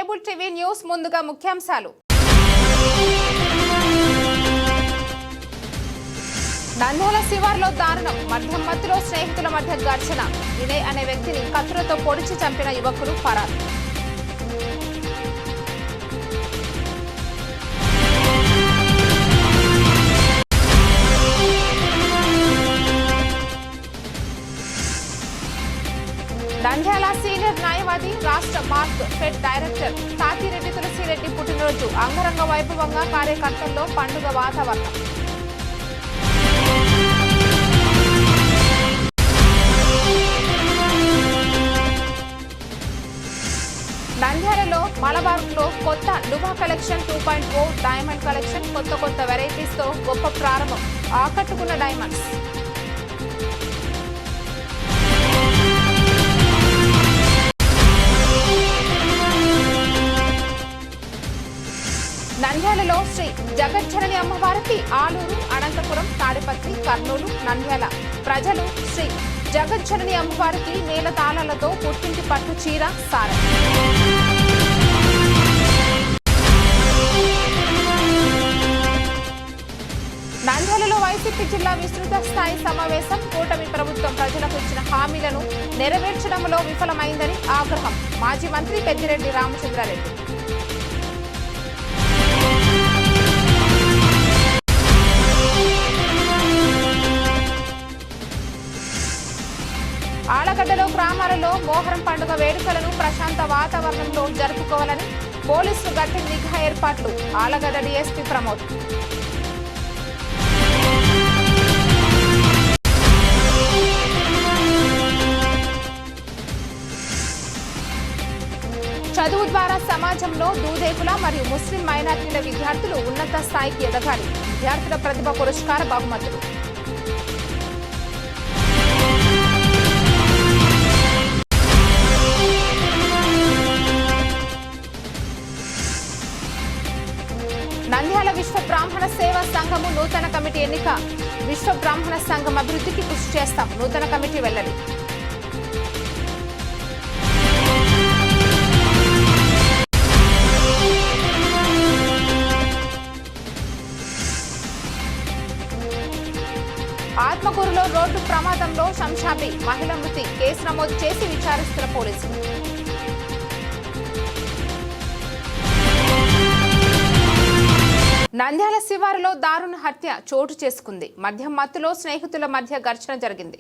Cable TV news ముందుగా ముఖ్యాంశాలు. నంద్యాల శివార్లో దారుణం. మద్యం మత్తులో స్నేహితుల మధ్య ఘర్షణ. వినయ్ అనే వ్యక్తిని కత్తులతో పొడిచి చంపిన యువకులు ఫరార్. నంద్యాల సీనియర్ న్యాయవాది, రాష్ట్ర మార్క్ ఫెడ్ డైరెక్టర్ తాతిరెడ్డి తులసిరెడ్డి పుట్టినరోజు అంగరంగ వైభవంగా, కార్యకర్తల్లో పండుగ వాతావరణం. నంద్యాలలో మలబార్లో కొత్త డుబా కలెక్షన్ 2.0 డైమండ్ కలెక్షన్. కొత్త వెరైటీస్ తో గొప్ప ప్రారంభం. ఆకట్టుకున్న డైమండ్స్. నంద్యాలలో శ్రీ జగజ్జనని అమ్మవారికి ఆలూరు, అనంతపురం, తాడిపత్రి, కర్నూలు, నంద్యాల ప్రజలు శ్రీ జగజ్జనని అమ్మవారికి మేళతాళాలతో పుట్టింటి పట్టు చీర సారం. నంద్యాలలో వైసీపీ జిల్లా విస్తృత స్థాయి సమావేశం. కూటమి ప్రభుత్వం ప్రజలకు ఇచ్చిన హామీలను నెరవేర్చడంలో విఫలమైందని ఆగ్రహం. మాజీ మంత్రి పెద్దిరెడ్డి రామచంద్రారెడ్డి. ఆలగడ్డలో గ్రామాలలో మోహరం పండుగ వేడుకలను ప్రశాంత వాతావరణంలో జరుపుకోవాలని పోలీసులు గట్టి నిఘా ఏర్పాట్లు. ఆలగడ్డ డీఎస్పీ ప్రమోద్. చదువు ద్వారా సమాజంలో దూదేకుల మరియు ముస్లిం మైనారిటీల విద్యార్థులు ఉన్నత స్థాయికి ఎదగాలి. విద్యార్థుల ప్రతిభ పురస్కార బహుమతులు. నంద్యాల విశ్వ బ్రాహ్మణ సేవా సంఘము నూతన కమిటీ ఎన్నిక. విశ్వ బ్రాహ్మణ సంఘం అభివృద్ధికి కృషి చేస్తాం. నూతన కమిటీ వెల్లడి. ఆత్మకూరులో రోడ్డు ప్రమాదంలో శంషాబి మహిళ మృతి. కేసు నమోదు చేసి విచారిస్తున్న పోలీసులు. నంద్యాల శివారులో దారుణ హత్య చోటు చేసుకుంది. మద్యం మత్తులో స్నేహితుల మధ్య ఘర్షణ జరిగింది.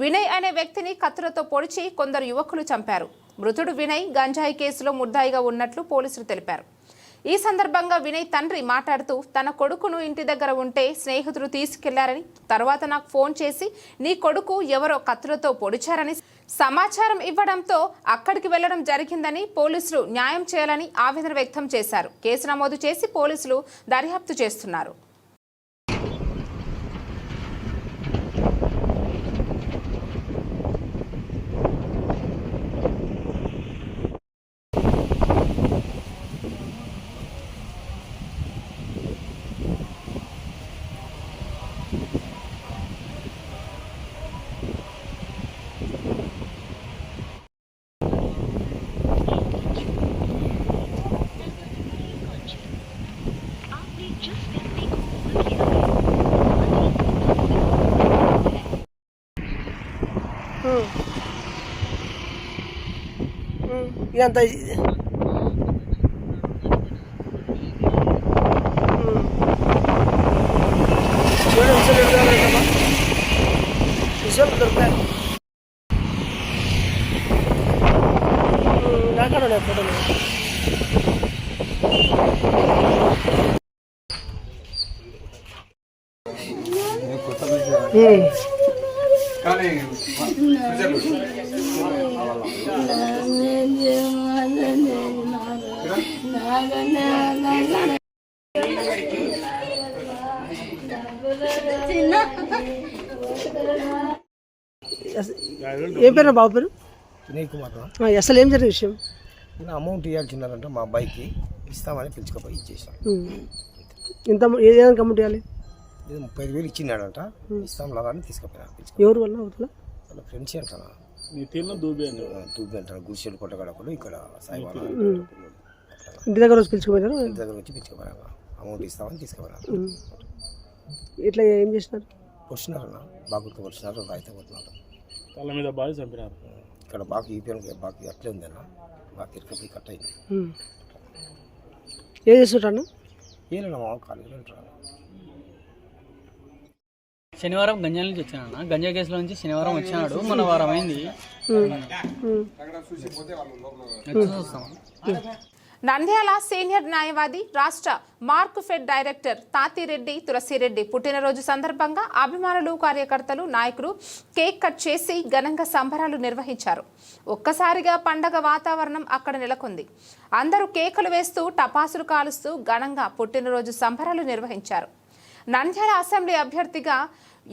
వినయ్ అనే వ్యక్తిని కత్తులతో పొడిచి కొందరు యువకులు చంపారు. మృతుడు వినయ్ గంజాయి కేసులో ముద్దాయిగా ఉన్నట్లు పోలీసులు తెలిపారు. ఈ సందర్భంగా వినయ్ తండ్రి మాట్లాడుతూ, తన కొడుకును ఇంటి దగ్గర ఉంటే స్నేహితులు తీసుకెళ్లారని, తర్వాత నాకు ఫోన్ చేసి నీ కొడుకు ఎవరో కత్తులతో పొడిచారని సమాచారం ఇవ్వడంతో అక్కడికి వెళ్లడం జరిగిందని, పోలీసులు న్యాయం చేయాలని ఆవేదన వ్యక్తం చేశారు. కేసు నమోదు చేసి పోలీసులు దర్యాప్తు చేస్తున్నారు. ఇదంతా విషయాలు దొరుకుతాయి. నాకన్నా ఫోటోలు ఏం పేరు బాబు పేరు? వినయ్ కుమార్. అసలు ఏం జరిగిన విషయం? అమౌంట్ ఇవ్వాల్సిందంటే మా అబ్బాయికి ఇస్తామని పిలుచుకపోయి ఇచ్చేసాం. ఎంత ఏదైనా కమిటీ ఇవ్వాలి? 35,000 ఇచ్చినాడంట. ఇస్తాం లాగా తీసుకుపోయినా. ఎవరు వల్ల అవుతుందా? వాళ్ళ ఫ్రెండ్స్ అంటారా దూబే అంటారు. గుడిసెడు కొట్టగడపలు ఇక్కడ సాయిబాబా ఇంటి దగ్గర రోజు పిలుచుకుపోయినారు. ఇంటి దగ్గర వచ్చి పిలుచుకుపోయాను. అమౌంట్ ఇస్తామని తీసుకుపోయాను. ఇట్లా ఏం చేసినారు? పొడిచినారన్న, బాగుతో పొడిచినారు, రాయితో కొట్టినారు. వాళ్ళ మీద బాగా చంపినారు. ఇక్కడ బాగా ఈపీఎం బాగా అట్లే ఉందన్న, బాగా ఇరుకపోయి కట్ అయింది. ఏం చేస్తుంటాను? ఏమన్నా మా కాలేజీలో ఉంటాను. శనివారం గంజాల నుంచి వచ్చానన్న. గంజా కేసులో నుంచి శనివారం వచ్చినాడు. మన వారం అయింది. నంద్యాల సీనియర్ న్యాయవాది, రాష్ట్ర మార్క్ఫెడ్ డైరెక్టర్ తాతిరెడ్డి తులసిరెడ్డి పుట్టినరోజు సందర్భంగా అభిమానులు, కార్యకర్తలు, నాయకులు కేక్ కట్ చేసి ఘనంగా సంబరాలు నిర్వహించారు. ఒక్కసారిగా పండగ వాతావరణం అక్కడ నెలకొంది. అందరూ కేకులు వేస్తూ, టపాసులు కాలుస్తూ ఘనంగా పుట్టినరోజు సంబరాలు నిర్వహించారు. నంద్యాల అసెంబ్లీ అభ్యర్థిగా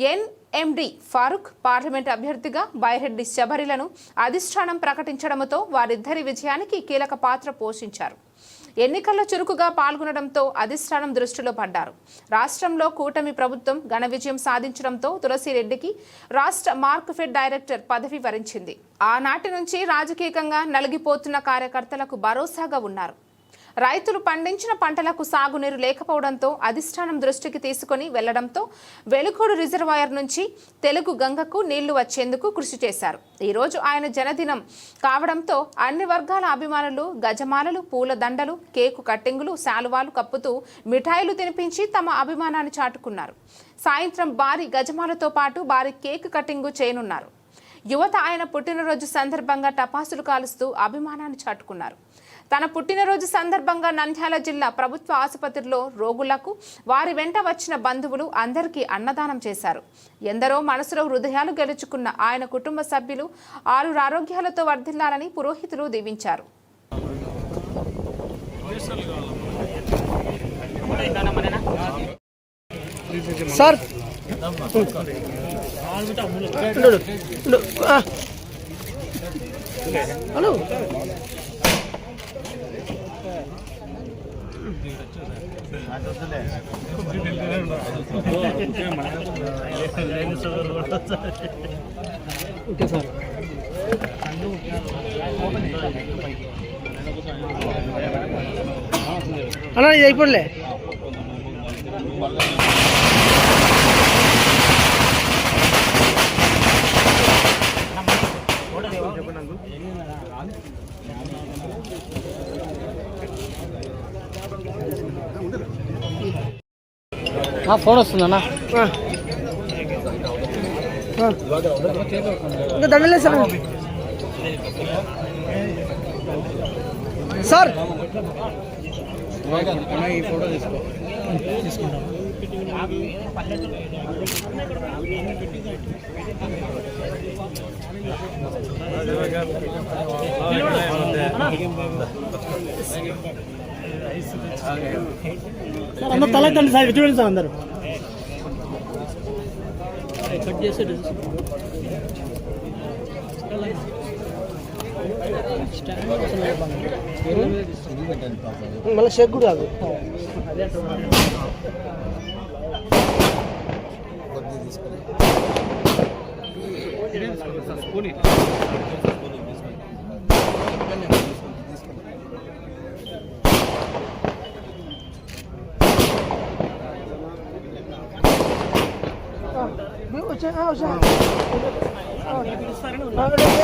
ఎన్ఎండి ఫారూక్, పార్లమెంట్ అభ్యర్థిగా బైరెడ్డి శబరిలను అధిష్టానం ప్రకటించడంతో వారిద్దరి విజయానికి కీలక పాత్ర పోషించారు. ఎన్నికల్లో చురుకుగా పాల్గొనడంతో అధిష్టానం దృష్టిలో పడ్డారు. రాష్ట్రంలో కూటమి ప్రభుత్వం ఘన విజయం సాధించడంతో తులసిరెడ్డికి రాష్ట్ర మార్క్ఫెడ్ డైరెక్టర్ పదవి వరించింది. ఆనాటి నుంచి రాజకీయంగా నలిగిపోతున్న కార్యకర్తలకు భరోసాగా ఉన్నారు. రైతులు పండించిన పంటలకు సాగునీరు లేకపోవడంతో అధిష్టానం దృష్టికి తీసుకుని వెళ్లడంతో వెలుగోడు రిజర్వాయర్ నుంచి తెలుగు గంగకు నీళ్లు వచ్చేందుకు కృషి చేశారు. ఈరోజు ఆయన జన్మదినం కావడంతో అన్ని వర్గాల అభిమానులు గజమాలలు, పూల దండలు, కేకు కట్టింగులు, శాలువాలు కప్పుతూ మిఠాయిలు తినిపించి తమ అభిమానాన్ని చాటుకున్నారు. సాయంత్రం భారీ గజమాలతో పాటు భారీ కేక్ కట్టింగు చేయనున్నారు. యువత ఆయన పుట్టినరోజు సందర్భంగా టపాసులు కాలుస్తూ అభిమానాన్ని చాటుకున్నారు. తన పుట్టినరోజు సందర్భంగా నంద్యాల జిల్లా ప్రభుత్వ ఆసుపత్రిలో రోగులకు, వారి వెంట వచ్చిన బంధువులు అందరికీ అన్నదానం చేశారు. ఎందరో మనసులో హృదయాలు గెలుచుకున్న ఆయన కుటుంబ సభ్యులు ఆరోగ్యాలతో వర్ధిల్లాలని పురోహితులు దీవించారు. Sir hello, okay sir. అలా ఇది అయిపోలే. ఫోన్ వస్తుందన్నా. ఇంకా దండలేదు సార్. సార్ ఈ ఫోటో తీసుకుంటాం. అందరూ తల తండ్రి సార్ చూడండి సార్. అందరూ కట్ చేసి మళ్ళీ షేక్ కూడా కాదు.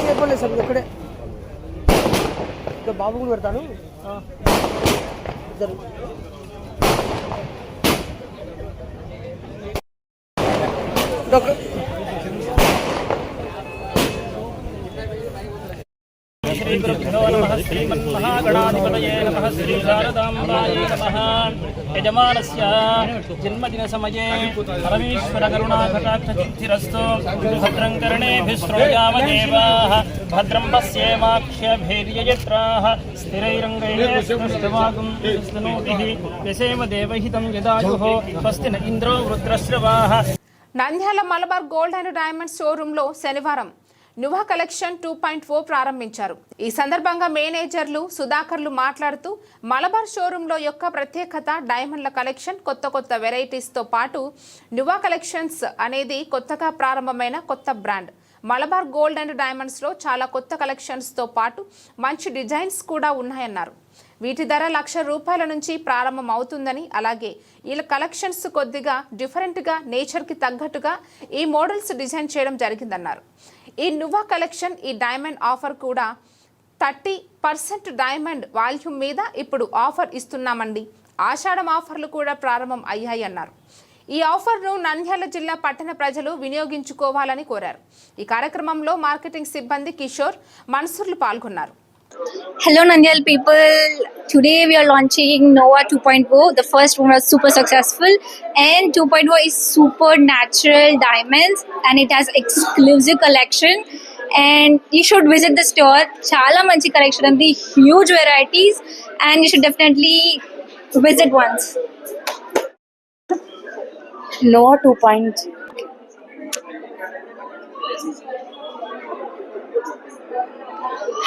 చెప్పలేదు సార్. ఇక్కడే బాబు కూడా పెడతాను. ఇద్దరు డాక్టర్ శ్రీమన్మహాగణాధిపతయే నమః. శ్రీ శారదాంబాయే నమః. యజమానస్య జన్మదిన సమయే పరమేశ్వర కరుణాకటాక్షసిద్ధిరస్తు. భద్రం కర్ణేభిः శృణుయామదేవాः. భద్రం పశ్యేమాక్ష్యభైర్యజత్రాः. స్థిరైరంగైः స్పృష్టవాగుంస్తనోతిः. యసేమ దేవహితం యదాయుః. స్వస్తి న ఇంద్రో వృద్రశ్రవాः. Nandyal Malabar gold and diamonds షోరూంలో శనివారం నువా కలెక్షన్ 2.0 ప్రారంభించారు. ఈ సందర్భంగా మేనేజర్లు సుధాకర్లు మాట్లాడుతూ మలబార్ షోరూంలో యొక్క ప్రత్యేకత డైమండ్ల కలెక్షన్, కొత్త వెరైటీస్తో పాటు నువా కలెక్షన్స్ అనేది కొత్తగా ప్రారంభమైన కొత్త బ్రాండ్. మలబార్ గోల్డ్ అండ్ డైమండ్స్లో చాలా కొత్త కలెక్షన్స్తో పాటు మంచి డిజైన్స్ కూడా ఉన్నాయన్నారు. వీటి ధర ₹1,00,000 నుంచి ప్రారంభం అవుతుందని, అలాగే ఈ కలెక్షన్స్ కొద్దిగా డిఫరెంట్గా నేచర్కి తగ్గట్టుగా ఈ మోడల్స్ డిజైన్ చేయడం జరిగిందన్నారు. ఈ నువ్వా కలెక్షన్ ఈ డైమండ్ ఆఫర్ కూడా 30% డైమండ్ వాల్యూమ్ మీద ఇప్పుడు ఆఫర్ ఇస్తున్నామండి. ఆషాఢం ఆఫర్లు కూడా ప్రారంభం అయ్యాయి అన్నారు. ఈ ఆఫర్ను నంద్యాల జిల్లా పట్టణ ప్రజలు వినియోగించుకోవాలని కోరారు. ఈ కార్యక్రమంలో మార్కెటింగ్ సిబ్బంది కిషోర్, మన్సూర్లు పాల్గొన్నారు. Hello Nandyal people, today we are launching Nova 2.0. The first one was super successful and 2.0 is super natural diamonds and it has exclusive collection and you should visit the store. Chala manchi collection and the huge varieties and you should definitely visit once. Nova 2.0.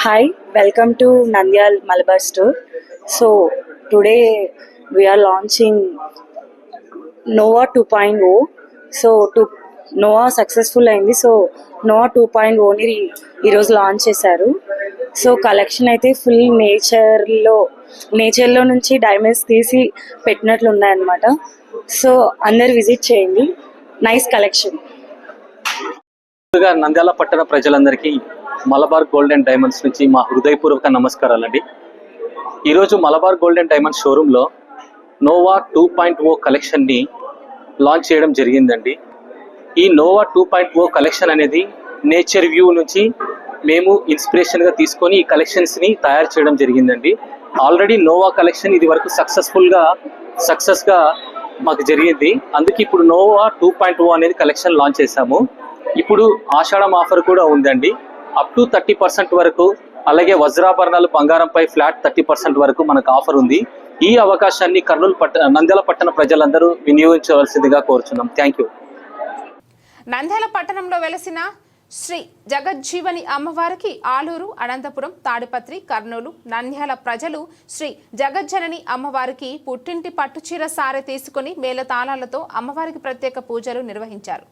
Hi, welcome to Nandyal Malabar store. So today we are launching Nova 2.0. So Nova successful అయింది. So Nova 2.0ని ఈరోజు launch చేశారు. So collection అయితే full నేచర్లో నుంచి diamonds తీసి పెట్టినట్లు ఉన్నాయన్నమాట. So అందరు విజిట్ చేయండి. Nice collection. నంద్యాల పట్టణ ప్రజలందరికీ మలబార్ గోల్డ్ అండ్ డైమండ్స్ నుంచి మా హృదయపూర్వక నమస్కారాలండి. ఈరోజు మలబార్ గోల్డ్ అండ్ డైమండ్స్ షోరూంలో నోవా 2.0 కలెక్షన్ని లాంచ్ చేయడం జరిగిందండి. ఈ నోవా 2.0 కలెక్షన్ అనేది నేచర్ వ్యూ నుంచి మేము ఇన్స్పిరేషన్గా తీసుకొని ఈ కలెక్షన్స్ని తయారు చేయడం జరిగిందండి. ఆల్రెడీ నోవా కలెక్షన్ ఇది వరకు సక్సెస్గా మాకు జరిగింది. అందుకే ఇప్పుడు నోవా 2.0 అనేది కలెక్షన్ లాంచ్ చేశాము. ఇప్పుడు ఆషాఢం ఆఫర్ కూడా ఉందండి. అప్ టు 30% వరకు, అలాగే వజ్రాభరణాలు బంగారంపై ఫ్లాట్ 30% వరకు మనకు ఆఫర్ ఉంది. ఈ అవకాశాన్ని నంద్యాల పట్టణ ప్రజలందరూ వినియోగించవలసిందిగా కోరుచున్నాం. Thank you. నంద్యాల పట్టణంలో వెలసిన శ్రీ జగజ్జీవని అమ్మవారికి ఆలూరు, అనంతపురం, తాడిపత్రి, కర్నూలు, నంద్యాల ప్రజలు శ్రీ జగజ్జనని అమ్మవారికి పుట్టింటి పట్టుచీర సారె తీసుకుని మేళతాళాలతో అమ్మవారికి ప్రత్యేక పూజలు నిర్వహించారు.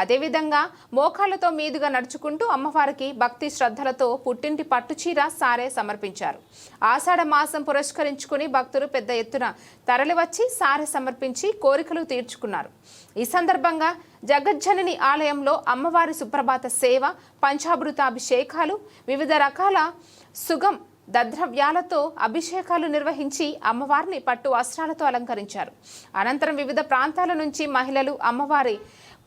అదేవిధంగా మోకాళ్లతో మీదుగా నడుచుకుంటూ అమ్మవారికి భక్తి శ్రద్ధలతో పుట్టింటి పట్టుచీర సారె సమర్పించారు. ఆషాఢ మాసం పురస్కరించుకుని భక్తులు పెద్ద ఎత్తున తరలివచ్చి సారె సమర్పించి కోరికలు తీర్చుకున్నారు. ఈ సందర్భంగా జగజ్జనని ఆలయంలో అమ్మవారి సుప్రభాత సేవ, పంచామృతాభిషేకాలు, వివిధ రకాల సుగం దద్రవ్యాలతో అభిషేకాలు నిర్వహించి అమ్మవారిని పట్టు వస్త్రాలతో అలంకరించారు. అనంతరం వివిధ ప్రాంతాల నుంచి మహిళలు అమ్మవారి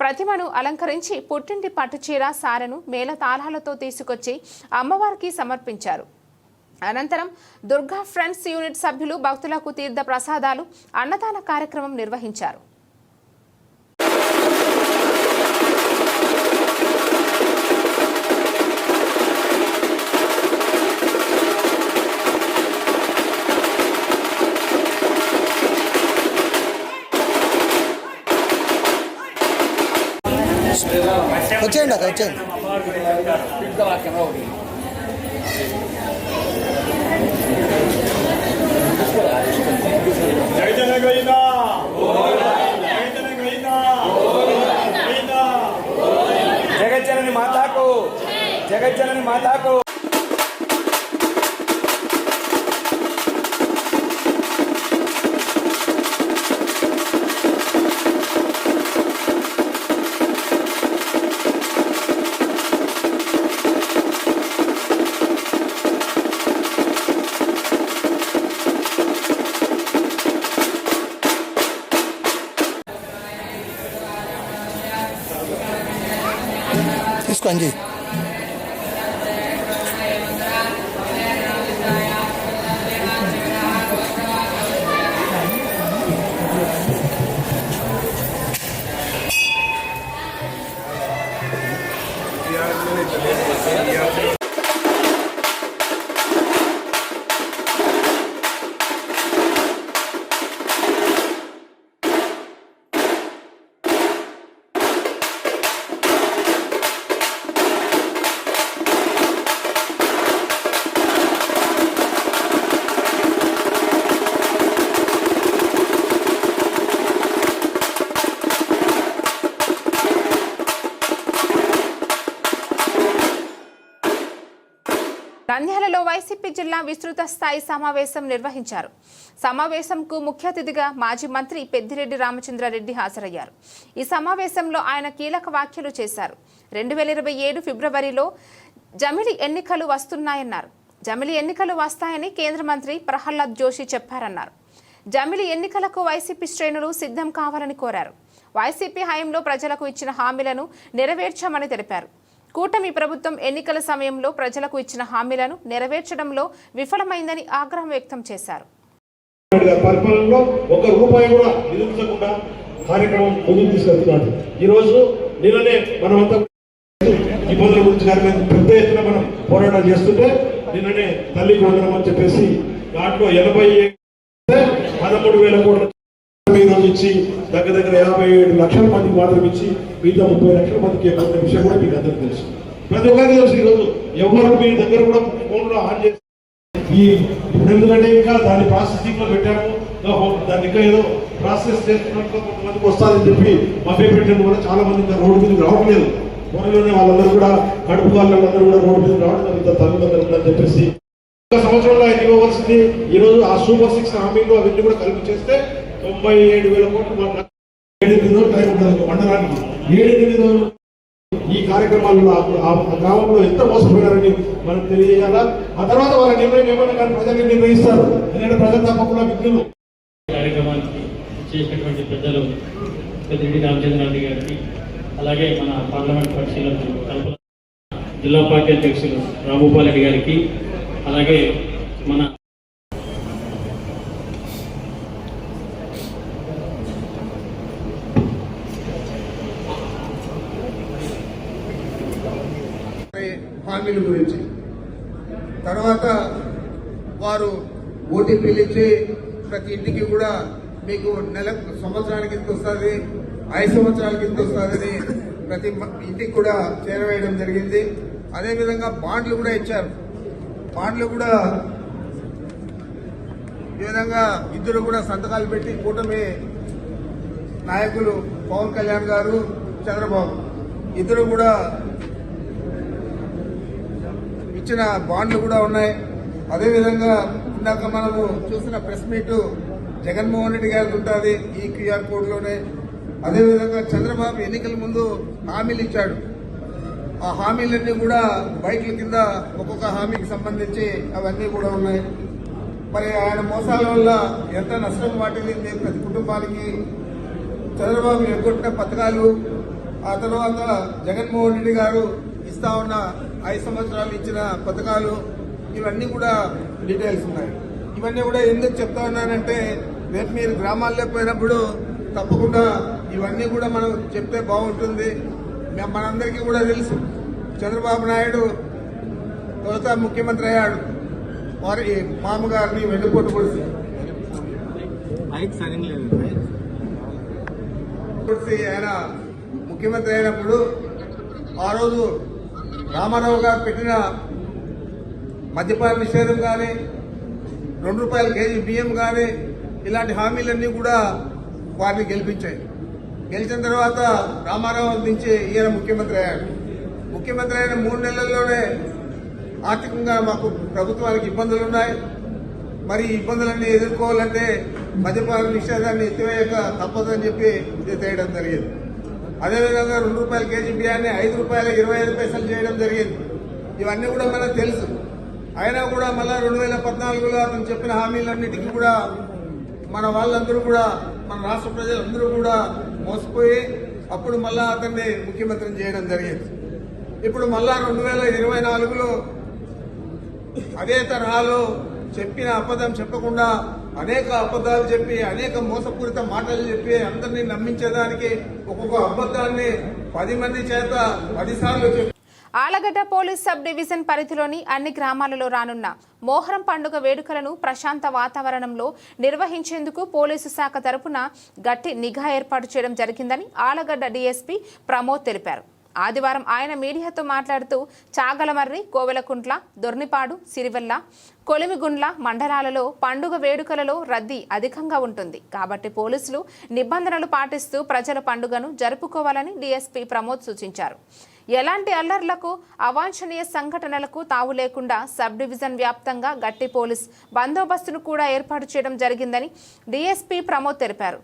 ప్రతిమను అలంకరించి పుట్టింటి పట్టుచీర సారెను మేళతాళాలతో తీసుకొచ్చి అమ్మవారికి సమర్పించారు. అనంతరం దుర్గా ఫ్రెండ్స్ యూనిట్ సభ్యులు భక్తులకు తీర్థ ప్రసాదాలు, అన్నదాన కార్యక్రమం నిర్వహించారు. వచ్చేయండి అక్క, వచ్చేయండి. జగజ్జనని మాతాకు తీసుకోండి. ఎన్నికలలో వైసీపీ జిల్లా విస్తృత స్థాయి సమావేశం నిర్వహించారు. సమావేశంకు ముఖ్య అతిథిగా మాజీ మంత్రి పెద్దిరెడ్డి రామచంద్రారెడ్డి హాజరయ్యారు. ఈ సమావేశంలో ఆయన కీలక వ్యాఖ్యలు చేశారు. 2027 ఫిబ్రవరిలో జమిలి ఎన్నికలు వస్తున్నాయన్నారు. జమిలి ఎన్నికలు వస్తాయని కేంద్ర మంత్రి ప్రహ్లాద్ జోషి చెప్పారన్నారు. జమిలి ఎన్నికలకు వైసీపీ శ్రేణులు సిద్ధం కావాలని కోరారు. వైసీపీ హయాంలో ప్రజలకు ఇచ్చిన హామీలను నెరవేర్చామని తెలిపారు. కూటమి ప్రభుత్వం ఎన్నికల సమయంలో ప్రజలకు ఇచ్చిన హామీలను నెరవేర్చడంలో విఫలమైందని ఆగ్రహం వ్యక్తం చేశారు. పరిపాలనలో ఒక రూపాయి కూడా నిధులించకుండా కార్యక్రమం ముందుకు తీసుకెళ్తున్నాడు. ఈ రోజు నిన్ననే మనమంతా ఇబ్బందుల గురించి పెద్ద ఎత్తున మనం పోరాటం చేస్తుంటే నిన్ననే తల్లి వందనం అని చెప్పేసి దాంట్లో 13,000 కోట్ల ఈరోజు ఇచ్చి దగ్గర 57 లక్షల మందికి మాత్రం ఇచ్చి మిగతా 30 లక్షల మందికి పొందిన విషయం కూడా మీకు అందరికీ తెలుసు. ప్రతి ఒక్కరికి తెలుసు. ఈరోజు ఎవరు మీ దగ్గర కూడా ఫోన్లో ఆన్ చేసి ఎందుకంటే ఇంకా దాన్ని ప్రాసెసింగ్ లో పెట్టాము, దాన్ని ఇంకా ఏదో ప్రాసెస్ చేస్తున్నట్టు కొంతమందికి వస్తుందని చెప్పి మభ్య పెట్టినందుకు కూడా చాలా మంది ఇంకా రోడ్డు మీదకి రావట్లేదు. త్వరలోనే వాళ్ళందరూ కూడా కడుపు వాళ్ళందరూ కూడా రోడ్డు మీద రావడం జరుగుతుంది. తల్లిదండ్రులు కూడా చెప్పేసి సంవత్సరంలో ఆయన ఇవ్వవలసింది ఈరోజు ఆ సూపర్ 6 హామీలు అవన్నీ కూడా కలిపి చేస్తే 97,000 కోట్లు టైం ఉంటుంది మండలానికి. 7-8 రోజులు ఈ కార్యక్రమాల్లో ఆ గ్రామంలో ఎంత మోసపోయారని మనం తెలియజేయాలా. ఆ తర్వాత వాళ్ళ నిర్ణయం ఏమన్నా కానీ ప్రజలు నిర్ణయిస్తారు. ఎందుకంటే ప్రజలు తప్పకుండా విఘ్నులు. కార్యక్రమానికి చేసినటువంటి పెద్దలు పెద్దిరెడ్డి రామచంద్రారెడ్డి గారికి, అలాగే మన పార్లమెంట్ పరిశీలకులు కల్పన జిల్లా పార్టీ అధ్యక్షులు రాంభూపాల్ రెడ్డి గారికి, అలాగే మన హామీల గురించి తర్వాత వారు ఓటీపీలు ఇచ్చి ప్రతి ఇంటికి కూడా మీకు సంవత్సరానికి ఇంత వస్తుంది, 5 సంవత్సరాలకి ఇంత వస్తుందని ప్రతి ఇంటికి కూడా చేరవేయడం జరిగింది. అదేవిధంగా బాండ్లు కూడా ఇచ్చారు. బాండ్లు కూడా ఈ విధంగా ఇద్దరు కూడా సంతకాలు పెట్టి కూటమి నాయకులు పవన్ కళ్యాణ్ గారు, చంద్రబాబు ఇద్దరు కూడా ఇచ్చిన బాండ్లు కూడా ఉన్నాయి. అదేవిధంగా ఇందాక మనము చూసిన ప్రెస్ మీట్ జగన్మోహన్ రెడ్డి గారికి ఉంటుంది ఈ క్యూఆర్ కోడ్లోనే. అదేవిధంగా చంద్రబాబు ఎన్నికల ముందు హామీలు ఇచ్చాడు. ఆ హామీలన్నీ కూడా బైక్ల కింద ఒక్కొక్క హామీకి సంబంధించి అవన్నీ కూడా ఉన్నాయి. మరి ఆయన మోసాల వల్ల ఎంత నష్టం వాటిల్లింది ప్రతి కుటుంబానికి. చంద్రబాబు ఎగ్గొట్టిన పథకాలు, ఆ తర్వాత జగన్మోహన్ రెడ్డి గారు ఇస్తా ఉన్న 5 సంవత్సరాలు ఇచ్చిన పథకాలు, ఇవన్నీ కూడా డీటెయిల్స్ ఉన్నాయి. ఇవన్నీ కూడా ఎందుకు చెప్తా ఉన్నానంటే రేపు మీరు గ్రామాల్లో పోయినప్పుడు తప్పకుండా ఇవన్నీ కూడా మనం చెప్తే బాగుంటుంది. మనందరికీ కూడా తెలుసు చంద్రబాబు నాయుడు తొలుత ముఖ్యమంత్రి అయ్యాడు. వారి మామగారిని వెన్నుపోటు పొడిచి ఆయన ముఖ్యమంత్రి అయినప్పుడు ఆ రోజు రామారావు గారు పెట్టిన మద్యపాన నిషేధం కానీ, 2 రూపాయల కేజీ బియ్యం కానీ, ఇలాంటి హామీలన్నీ కూడా వారిని గెలిపించాయి. గెలిచిన తర్వాత రామారావు నుంచి ఈయన ముఖ్యమంత్రి అయ్యాడు. ముఖ్యమంత్రి అయిన 3 నెలల్లోనే ఆర్థికంగా మాకు ప్రభుత్వానికి ఇబ్బందులు ఉన్నాయి. మరి ఈ ఇబ్బందులన్నీ ఎదుర్కోవాలంటే మద్యపాన నిషేధాన్ని ఎత్తివేయక తప్పదని చెప్పి ఎత్తేయడం జరిగింది. అదేవిధంగా 2 రూపాయల కేజీ బియ్యాన్ని 5 రూపాయల 25 పైసలు చేయడం జరిగింది. ఇవన్నీ కూడా మనకు తెలుసు. అయినా కూడా మళ్ళా 2014లో అతను చెప్పిన హామీలన్నిటికీ కూడా మన వాళ్ళందరూ కూడా, మన రాష్ట్ర ప్రజలందరూ కూడా మోసపోయి అప్పుడు మళ్ళా అతన్ని ముఖ్యమంత్రిని చేయడం జరిగింది. ఇప్పుడు మళ్ళా 2024లో అదే తరహాలో చెప్పిన అబద్ధం చెప్పకుండా అనేక అబద్దాలు చెప్పి, అనేక మోసపూరిత మాటలు చెప్పి అందరినీ నమ్మించేదానికి ఒక్కొక్క అబద్దాన్ని 10 మంది చేత 10 సార్లు చెప్పి. ఆలగడ్డ పోలీస్ సబ్ డివిజన్ పరిధిలోని అన్ని గ్రామాలలో రానున్న మోహరం పండుగ వేడుకలను ప్రశాంత వాతావరణంలో నిర్వహించేందుకు పోలీసు శాఖ తరపున గట్టి నిఘా ఏర్పాటు చేయడం జరిగిందని ఆలగడ్డ డీఎస్పీ ప్రమోద్ తెలిపారు. ఆదివారం ఆయన మీడియాతో మాట్లాడుతూ చాగలమర్రి, కోవెలకుంట్ల, దొర్నిపాడు, సిరివెల్ల, కొలిమిగుండ్ల మండలాలలో పండుగ వేడుకలలో రద్దీ అధికంగా ఉంటుంది కాబట్టి పోలీసులు నిబంధనలు పాటిస్తూ ప్రజల పండుగను జరుపుకోవాలని డీఎస్పీ ప్రమోద్ సూచించారు. ఎలాంటి అల్లర్లకు అవాంఛనీయ సంఘటనలకు తావు లేకుండా సబ్ డివిజన్ వ్యాప్తంగా గట్టి పోలీస్ బందోబస్తును కూడా ఏర్పాటు చేయడం జరిగిందని డీఎస్పీ ప్రమోద్ తెలిపారు.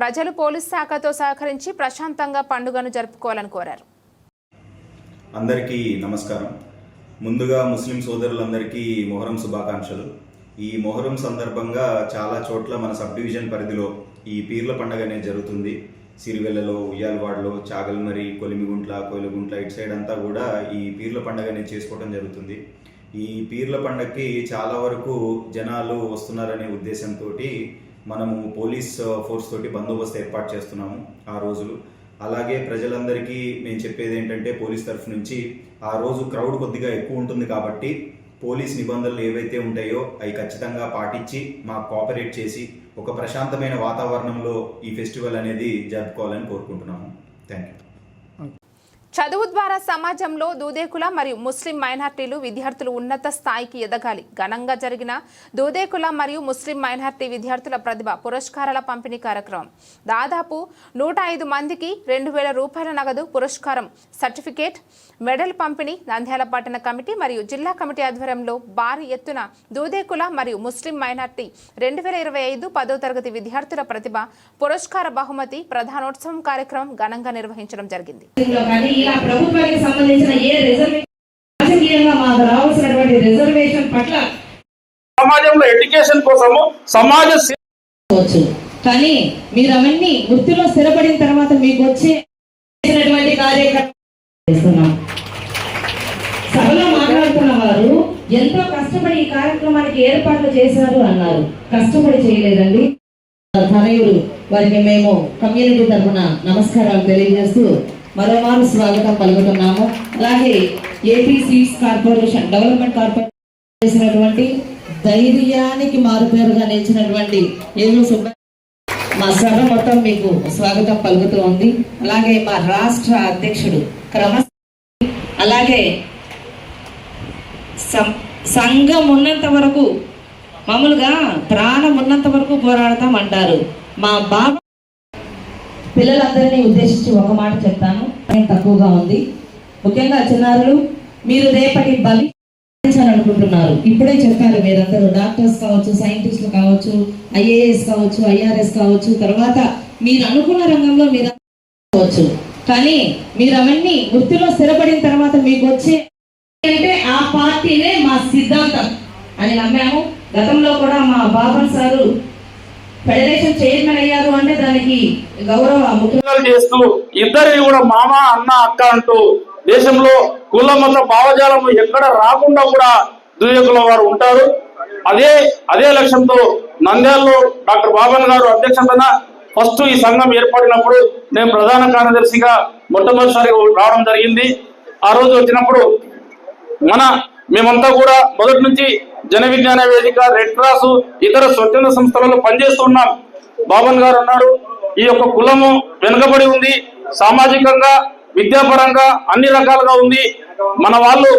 ప్రజలు పోలీస్ శాఖతో సహకరించి ప్రశాంతంగా పండుగను జరుపుకోవాలని కోరారు. అందరికీ నమస్కారం. ముందుగా ముస్లిం సోదరులందరికీ మొహరం శుభాకాంక్షలు. ఈ మొహరం సందర్భంగా చాలా చోట్ల మన సబ్ డివిజన్ పరిధిలో ఈ పీర్ల పండుగ అనేది జరుగుతుంది. సిరివెల్లలో, ఉయ్యాలవాడలో, చాగల్మరి, కొలిమిగుంట్ల, కోయిలగుంట్ల ఇటు సైడ్ అంతా కూడా ఈ పీర్ల పండుగ అనేది చేసుకోవడం జరుగుతుంది. ఈ పీర్ల పండుగకి చాలా వరకు జనాలు వస్తున్నారనే ఉద్దేశంతో మనము పోలీస్ ఫోర్స్ తోటి బందోబస్తు ఏర్పాటు చేస్తున్నాము ఆ రోజులు. అలాగే ప్రజలందరికీ నేను చెప్పేది ఏంటంటే పోలీస్ తరఫు నుంచి ఆ రోజు క్రౌడ్ కొద్దిగా ఎక్కువ ఉంటుంది కాబట్టి పోలీస్ నిబంధనలు ఏవైతే ఉంటాయో అవి ఖచ్చితంగా పాటించి మాకు కోఆపరేట్ చేసి ఒక ప్రశాంతమైన వాతావరణంలో ఈ ఫెస్టివల్ అనేది జరుపుకోవాలని కోరుకుంటున్నాము. Thank you. చదువు ద్వారా సమాజంలో దూదేకుల మరియు ముస్లిం మైనార్టీలు విద్యార్థులు ఉన్నత స్థాయికి ఎదగాలి. ఘనంగా జరిగిన దూదేకుల మరియు ముస్లిం మైనార్టీ విద్యార్థుల ప్రతిభ పురస్కారాల పంపిణీ కార్యక్రమం. దాదాపు 105 మందికి 2,000 రూపాయల నగదు పురస్కారం, సర్టిఫికేట్, మెడల్ పంపిణీ నంద్యాల పట్టణ కమిటీ మరియు జిల్లా కమిటీ ఆధ్వర్యంలో భారీ ఎత్తున దూదేకుల మరియు ముస్లిం మైనార్టీ 2025 10వ తరగతి విద్యార్థుల ప్రతిభ పురస్కార బహుమతి ప్రధానోత్సవం కార్యక్రమం ఘనంగా నిర్వహించడం జరిగింది. ఇలా ప్రభుత్వానికి సంబంధించిన ఏ రాజకీయంగా మాకు రావాల్సినటువంటి రిజర్వేషన్ పట్ల సమాజంలో ఎడ్యుకేషన్ కోసము సమాజ సేవ, కానీ మీరు అవన్నీ వృత్తిలో స్థిరపడిన తర్వాత మీకు వచ్చే కార్యక్రమం చేస్తున్నాం. సభలో మాట్లాడుతున్న వారు ఎంతో కష్టపడి ఈ కార్యక్రమానికి ఏర్పాట్లు చేశారు అన్నారు. కష్టపడి చేయలేదండి. తనయుడు వారికి మేము కమ్యూనిటీ తరఫున నమస్కారాలు తెలియజేస్తూ మరోమారు స్వాగతం పలుకుతున్నాము. అలాగే AP seeds corporation development corporation చేసినటువంటి ధైర్యానికి మారుపేరుగా నిలిచినటువంటి ఏలూరు సుబ్బయ్య మా సభ మొత్తం మీకు స్వాగతం పలుకుతూ ఉంది. అలాగే మా రాష్ట్ర అధ్యక్షుడు అలాగే సంఘం ఉన్నంత వరకు మామూలుగా ప్రాణం ఉన్నంత వరకు పోరాడతాం అంటారు. మా బాబా పిల్లలందరినీ ఉద్దేశించి ఒక మాట చెప్తాను, తక్కువగా ఉంది. ముఖ్యంగా చిన్నారులు, మీరు రేపటి భవిష్యత్తు అనుకుంటున్నారు. ఇప్పుడే చెప్పారు మీరందరూ, డాక్టర్స్ కావచ్చు, సైంటిస్టులు కావచ్చు, ఐఏఎస్ కావచ్చు, ఐఆర్ఎస్ కావచ్చు, తర్వాత మీరు అనుకున్న రంగంలో మీరు కావచ్చు. కానీ మీరు అవన్నీ వృత్తిలో స్థిరపడిన తర్వాత మీకు వచ్చే అంటే ఆ పార్టీనే మా సిద్ధాంతం అని నమ్మాము. గతంలో కూడా మా బాబన్ సారు ఫెడరేషన్ చైర్మన్ అయ్యారు అంటే దానికి గౌరవ ముఖ్యంగా చేస్తూ ఇద్దరిని కూడా మామ, అన్న, అక్క అంటూ దేశంలో కుల మత భావజాలం ఎక్కడ రాకుండా కూడా దుర్యోగుల వారు ఉంటారు. అదే లక్ష్యంతో నంద్యాలలో డాక్టర్ బాబన్ గారు అధ్యక్షతన ఫస్ట్ ఈ సంఘం ఏర్పడినప్పుడు నేను ప్రధాన కార్యదర్శిగా మొట్టమొదటిసారిగా రావడం జరిగింది. ఆ రోజు వచ్చినప్పుడు మేమంతా కూడా మొదటి నుంచి జన విజ్ఞాన వేదిక, రెడ్ క్రాస్, ఇతర స్వచ్ఛంద సంస్థలలో పనిచేస్తున్నాం. బాబన్ గారు అన్నాడు, ఈ యొక్క కులము వెనుకబడి ఉంది, సామాజికంగా, విద్యాపరంగా అన్ని రకాలుగా ఉంది. మన వాళ్ళు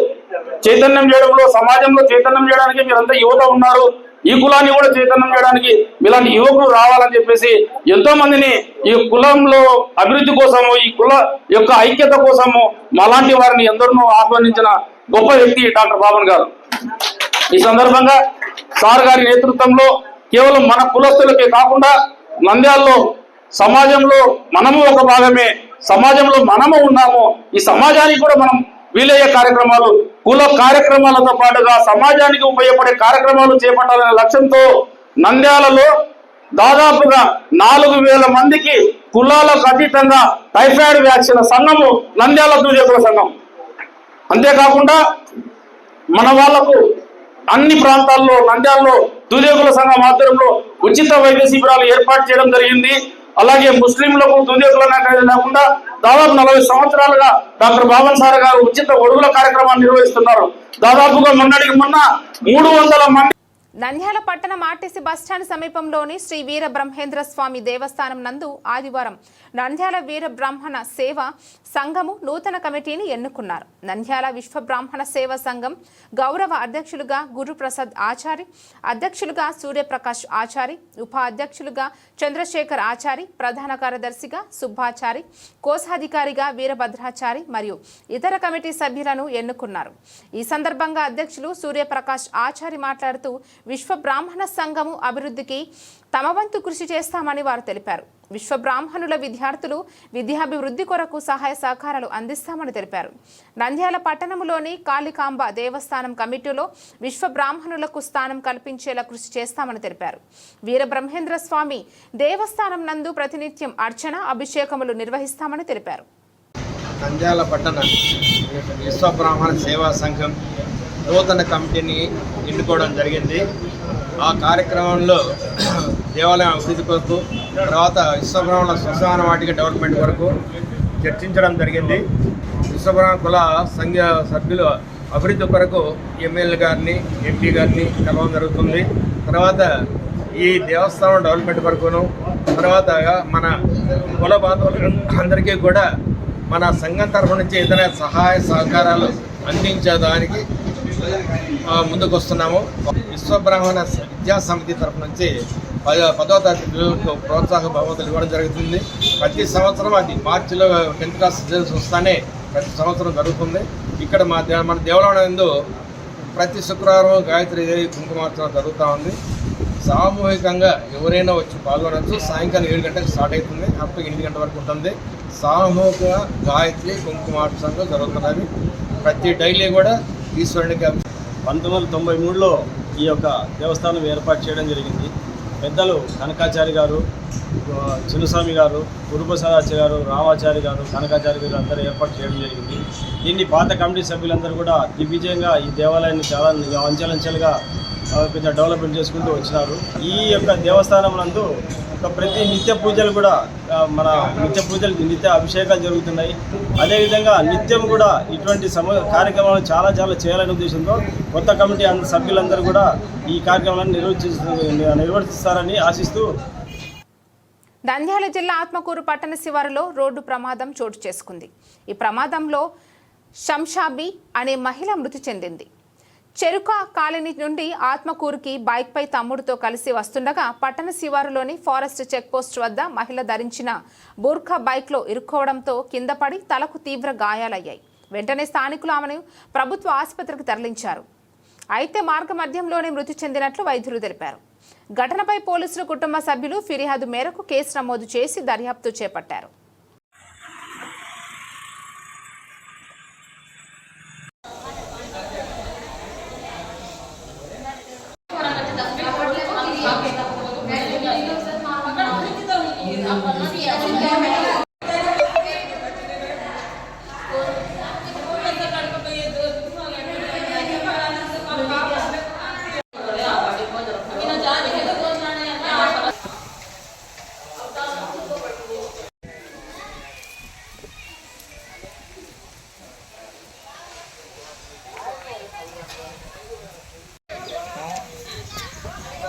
చైతన్యం చేయడంలో, సమాజంలో చైతన్యం చేయడానికి మీరంతా యువత ఉన్నారు. ఈ కులాన్ని కూడా చైతన్యం చేయడానికి మీలాంటి యువకులు రావాలని చెప్పేసి ఎంతో మందిని ఈ కులంలో అభివృద్ధి కోసము, ఈ కుల యొక్క ఐక్యత కోసము మాలాంటి వారిని ఎందరినో ఆహ్వానించిన గొప్ప వ్యక్తి డాక్టర్ బాబన్ గారు. ఈ సందర్భంగా సార్ గారి నేతృత్వంలో కేవలం మన కులస్తులకే కాకుండా నంద్యాలలో సమాజంలో మనము ఒక భాగమే, సమాజంలో మనము ఉన్నాము. ఈ సమాజానికి కూడా మనం వీలయ్యే కార్యక్రమాలు, కుల కార్యక్రమాలతో పాటుగా సమాజానికి ఉపయోగపడే కార్యక్రమాలు చేపట్టాలనే లక్ష్యంతో నంద్యాలలో దాదాపుగా 4,000 మందికి కులాలకు అతీతంగా టైఫాయిడ్ వ్యాక్సిన్ సంఘము నంద్యాల దూదేకుల సంఘం. అంతేకాకుండా మన వాళ్లకు అన్ని ప్రాంతాల్లో నంద్యాలలో దూదేకుల సంఘం ఆధ్వర్యంలో ఉచిత వైద్య శిబిరాలు ఏర్పాటు చేయడం జరిగింది. అలాగే ముస్లింలకు దూదేకుల లేకుండా దాదాపు 40 సంవత్సరాలుగా డాక్టర్ బాబన్ సార్ గారు ఉచిత ఒడుగుల కార్యక్రమాన్ని నిర్వహిస్తున్నారు. దాదాపుగా మొన్న 300 మంది నంద్యాల పట్టణం ఆర్టీసీ బస్టాండ్ సమీపంలోని శ్రీ వీర బ్రహ్మేంద్ర స్వామి దేవస్థానం నందు ఆదివారం నంద్యాల వీర బ్రాహ్మణ సేవ సంఘము నూతన కమిటీని ఎన్నుకున్నారు. నంద్యాల విశ్వ బ్రాహ్మణ సేవ సంఘం గౌరవ అధ్యక్షులుగా గురుప్రసాద్ ఆచారి, అధ్యక్షులుగా సూర్యప్రకాష్ ఆచారి, ఉపాధ్యక్షులుగా చంద్రశేఖర్ ఆచారి, ప్రధాన కార్యదర్శిగా సుబ్బాచారి, కోశాధికారిగా వీరభద్రాచారి మరియు ఇతర కమిటీ సభ్యులను ఎన్నుకున్నారు. ఈ సందర్భంగా అధ్యక్షులు సూర్యప్రకాష్ ఆచారి మాట్లాడుతూ విశ్వ బ్రాహ్మణ సంఘము అభివృద్ధికి తమ వంతు కృషి చేస్తామని వారు తెలిపారు. విశ్వ బ్రాహ్మణుల విద్యార్థులు విద్యాభివృద్ధి కొరకు సహాయ సహకారాలు అందిస్తామని తెలిపారు. నంద్యాల పట్టణంలోని కాళికాంబ దేవస్థానం కమిటీలో విశ్వ బ్రాహ్మణులకు స్థానం కల్పించేలా కృషి చేస్తామని తెలిపారు. వీర బ్రహ్మేంద్ర స్వామి దేవస్థానం నందు ప్రతినిత్యం అర్చన అభిషేకములు నిర్వహిస్తామని తెలిపారు. నంద్యాల పట్టణ విశ్వ బ్రాహ్మణ సేవా సంఘం నూతన కమిటీని ఎన్నుకోవడం జరిగింది. ఆ కార్యక్రమంలో దేవాలయం అభివృద్ధి కొరకు, తర్వాత విశ్వబ్రాహ్మణ శ్మశాన వాటిక డెవలప్మెంట్ వరకు చర్చించడం జరిగింది. విశ్వబ్రాహ్మణ కుల సంఘ సభ్యులు అభివృద్ధి కొరకు ఎమ్మెల్యే గారిని, ఎంపీ గారిని కలవడం జరుగుతుంది. తర్వాత ఈ దేవస్థానం డెవలప్మెంట్ వరకును, తర్వాత మన కుల బాంధవులు అందరికీ కూడా మన సంఘం తరఫు నుంచి ఏదైనా సహాయ సహకారాలు అందించేదానికి ముందుకు వస్తున్నాము. విశ్వబ్రాహ్మణ విద్యా సమితి తరఫు నుంచి 10వ తరగతి పిల్లలకు ప్రోత్సాహ బహుమతులు ఇవ్వడం జరుగుతుంది. ప్రతి సంవత్సరం అది మార్చిలో 10th క్లాస్ రిజల్ట్స్ వస్తానే ప్రతి సంవత్సరం జరుగుతుంది. ఇక్కడ మన దేవాలయం నందు ప్రతి శుక్రవారం గాయత్రి కుంకుమార్చన జరుగుతూ ఉంది. సామూహికంగా ఎవరైనా వచ్చి పాల్గొనవచ్చు. సాయంకాలం 7 గంటలకు స్టార్ట్ అవుతుంది, అప్పుడు 8 గంటల వరకు ఉంటుంది. సామూహిక గాయత్రి కుంకుమార్చనలు జరుగుతున్నవి. ప్రతి డైలీ కూడా ఈశ్వరునికి 1993లో ఈ యొక్క దేవస్థానం ఏర్పాటు చేయడం జరిగింది. పెద్దలు కనకాచారి గారు, చిన్నస్వామి గారు, గురుప్రసాదాచార్య గారు, రామాచారి గారు, కనకాచారి గారు అందరూ ఏర్పాటు చేయడం జరిగింది. దీన్ని పాత కమిటీ సభ్యులందరూ కూడా దిగ్విజయంగా ఈ దేవాలయాన్ని చాలా అంచెలంచెలుగా కొంచెం డెవలప్మెంట్ చేసుకుంటూ వచ్చినారు. ఈ యొక్క దేవస్థానం నందు ప్రతి నిత్య పూజలు కూడా మన నిత్య అభిషేకాలు జరుగుతున్నాయి. అదేవిధంగా నిత్యం కూడా ఇటువంటి కార్యక్రమాలు చాలా చేయాలనే ఉద్దేశంతో కొత్త కమిటీ సభ్యులందరూ కూడా ఈ కార్యక్రమాలను నిర్వర్తిస్తారని ఆశిస్తూ. నంద్యాల జిల్లా ఆత్మకూరు పట్టణ శివారులో రోడ్డు ప్రమాదం చోటు చేసుకుంది. ఈ ప్రమాదంలో శంషాబీ అనే మహిళ మృతి చెందింది. చెరుక కాలనీ నుండి ఆత్మకూరుకి బైక్పై తమ్ముడితో కలిసి వస్తుండగా పట్టణ శివారులోని ఫారెస్ట్ చెక్పోస్ట్ వద్ద మహిళ ధరించిన బూర్ఖా బైక్లో ఇరుక్కోవడంతో కింద పడి తలకు తీవ్ర గాయాలయ్యాయి. వెంటనే స్థానికులు ఆమెను ప్రభుత్వ ఆసుపత్రికి తరలించారు. అయితే మార్గ మధ్యంలోనే మృతి చెందినట్లు వైద్యులు తెలిపారు. ఘటనపై పోలీసులు కుటుంబ సభ్యులు ఫిర్యాదు మేరకు కేసు నమోదు చేసి దర్యాప్తు చేపట్టారు.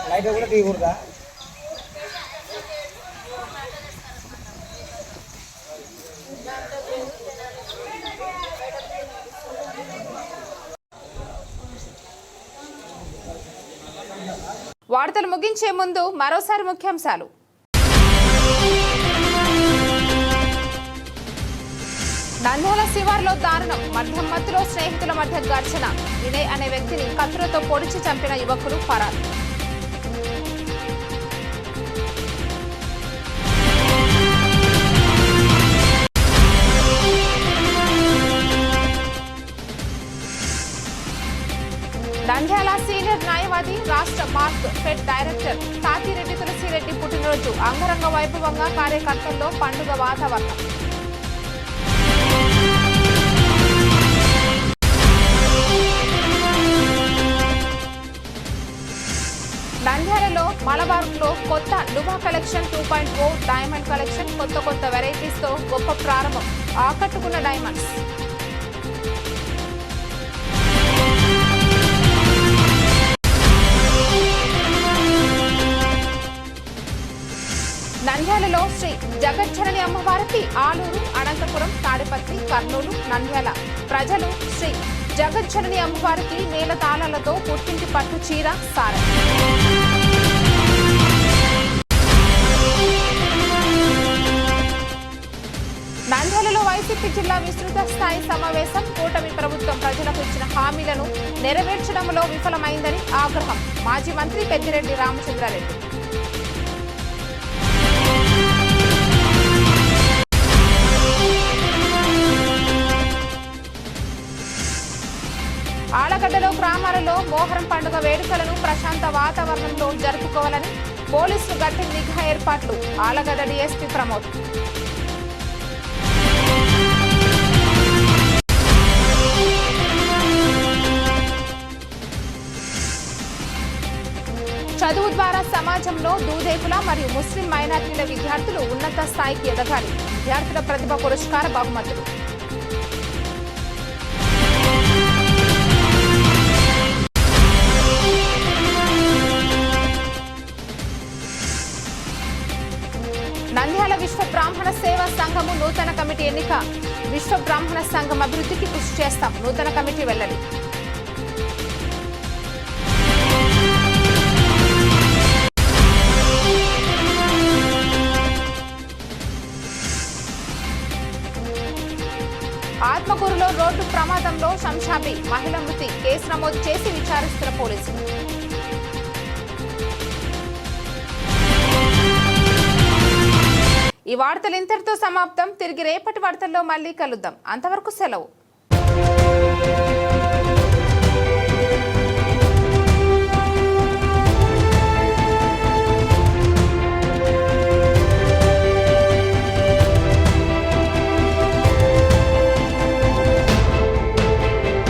లైట్ కూడా తీయకూడదా? వార్తలు ముగించే ముందు మరోసారి ముఖ్యాంశాలు. నంద్యాల శివార్లో దారుణం, మద్యం మత్తులో స్నేహితుల మధ్య ఘర్షణ. వినయ్ అనే వ్యక్తిని కత్తులతో పొడిచి చంపిన యువకులు ఫరారు. నంద్యాల సీనియర్ న్యాయవాది, రాష్ట్ర మార్క్ ఫెడ్ డైరెక్టర్ తాతిరెడ్డి తులసిరెడ్డి పుట్టినరోజు అంగరంగ వైభవంగా కార్యకర్తల్లో పండుగ వాతావరణం. నంద్యాలలో మలబార్లో కొత్త డుబా కలెక్షన్ 2.0 డైమండ్ కలెక్షన్. కొత్త వెరైటీస్ తో గొప్ప ప్రారంభం. ఆకట్టుకున్న డైమండ్స్. ఏపీ ఆలూరు, అనంతపురం, తాడిపత్రి, కర్నూలు, నంద్యాల ప్రజలు శ్రీ జగజ్జనని అమ్మవారికి నేల తాళాలతో పుట్టింటి పట్టు చీర సారె. నంద్యాలలో వైసీపీ జిల్లా విస్తృత స్థాయి సమావేశం. కూటమి ప్రభుత్వం ప్రజలకు ఇచ్చిన హామీలను నెరవేర్చడంలో విఫలమైందని ఆగ్రహం. మాజీ మంత్రి పెద్దిరెడ్డి రామచంద్రారెడ్డి. ఆలగడ్డలో గ్రామాలలో మోహరం పండుగ వేడుకలను ప్రశాంత వాతావరణంలో జరుపుకోవాలని పోలీసులు గట్టి నిఘా ఏర్పాట్లు. ఆలగడ్డ డీఎస్పీ ప్రమోద్. చదువు ద్వారా సమాజంలో దూదేకుల మరియు ముస్లిం మైనారిటీల విద్యార్థులు ఉన్నత స్థాయికి ఎదగాలి. విద్యార్థుల ప్రతిభ పురస్కార బహుమతులు. నంద్యాల విశ్వ బ్రాహ్మణ సేవా సంఘము నూతన కమిటీ ఎన్నిక. విశ్వ బ్రాహ్మణ సంఘం అభివృద్ధికి కృషి చేస్తాం. నూతన కమిటీ వెల్లడి. ఆత్మకూరులో రోడ్డు ప్రమాదంలో శంషాబి మహిళ మృతి. కేసు నమోదు చేసి విచారిస్తున్న పోలీసులు. ఈ వార్తలు ఇంతటితో సమాప్తం. తిరిగి రేపటి వార్తల్లో మళ్ళీ కలుద్దాం. అంతవరకు సెలవు.